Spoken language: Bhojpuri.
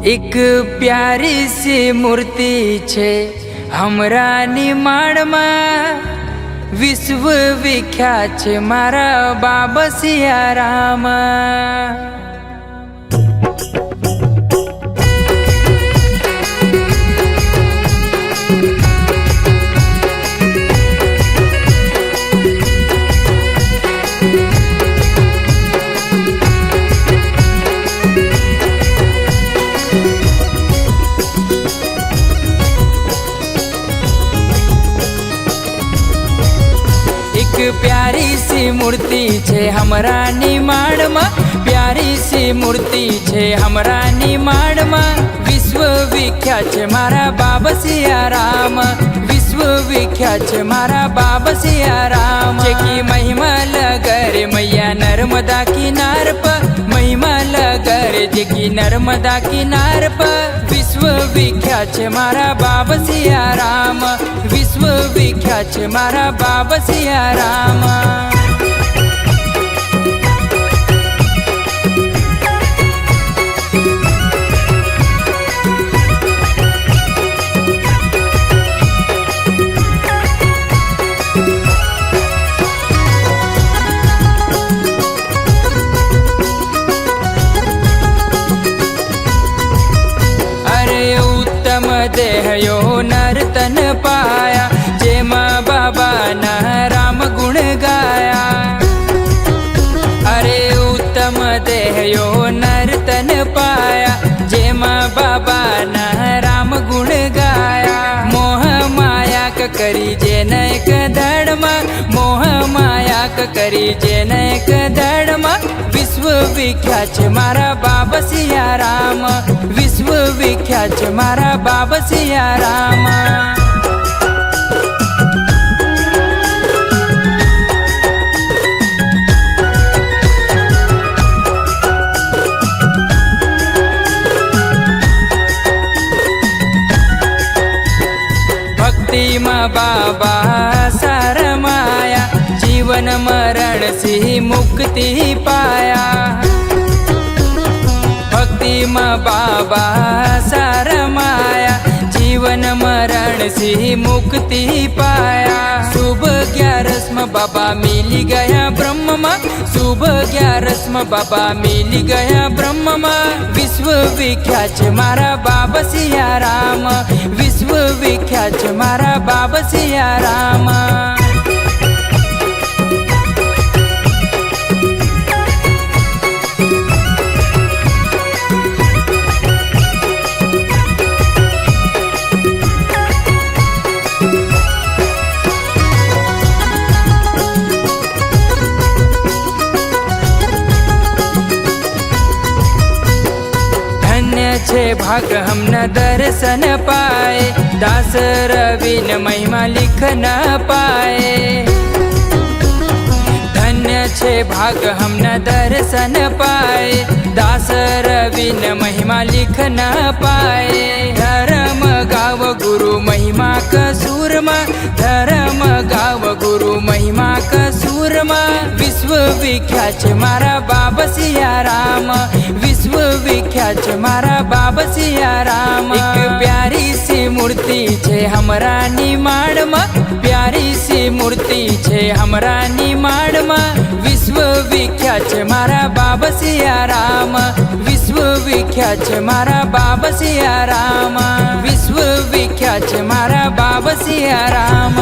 एक प्यारी सी मूर्ति छे हमरा निमाण में, विश्व विख्यात छे मारा बाबा सियाराम। प्यारी सी मूर्ति छे हमरा निमाण में, प्यारी सी मूर्ति छे हमरा निमाण में, विश्व विख्यात छे मारा बाबा सियाराम। विश्व विख्यात छे मारा बाबा सियाराम। जेकी महिमा लगरे मैया नर्मदा किनार पर, महिमा लगरे जेकी नर्मदा किनार पर, विश्व विख्यात छे मारा बाबा सियाराम। विश्व विख्यात छे मारा बाबा सियाराम। देह यो नर्तन पाया, जेमा बाबा न राम गुण गाया। अरे उत्तम देह यो नर्तन पाया, जेमा बाबा न राम गुण गाया। मोह माया करी जे नैक धड़मा, मोह माया करी जे नैक धड़मा, विश्व विख्यात छे मारा बाबा सियाराम। विश्व विख्यात छे मारा बाबा सियाराम। भक्ति में बाबा सारमाया, जीवन मरण से मुक्ति पाया। भक्ति में बाबा सारमाया, जीवन मरण से मुक्ति पाया। शुभ 11 में बाबा मिल गया ब्रह्म में, शुभ 11 में बाबा मिल गया ब्रह्म में, विश्व विख्यात छे मारा बाबा सियाराम। विश्व विख्यात छे मारा बाबा सियाराम। छे भाग हम न दर्शन पाए, दास रवि न महिमा लिख न पाए। धन्य छे भाग हम न दर्शन पाए, दास रवि न महिमा लिख न पाए। धर्म गाव गुरु महिमा कसूरमा, धर्म गाव गुरु महिमा कसूरमा, विश्व विख्यात छे मारा बाबा सियाराम। विश्व विख्यात छे मारा बाबा सियाराम। एक प्यारी सी मूर्ति छे हमरा निमाण में, प्यारी सी मूर्ति छे हमरा निमाण में, विश्व विख्यात छे मारा बाबा सियाराम। विश्व विख्यात छे मारा बाबा सियाराम। विश्व विख्यात छे मारा बाबा सियाराम।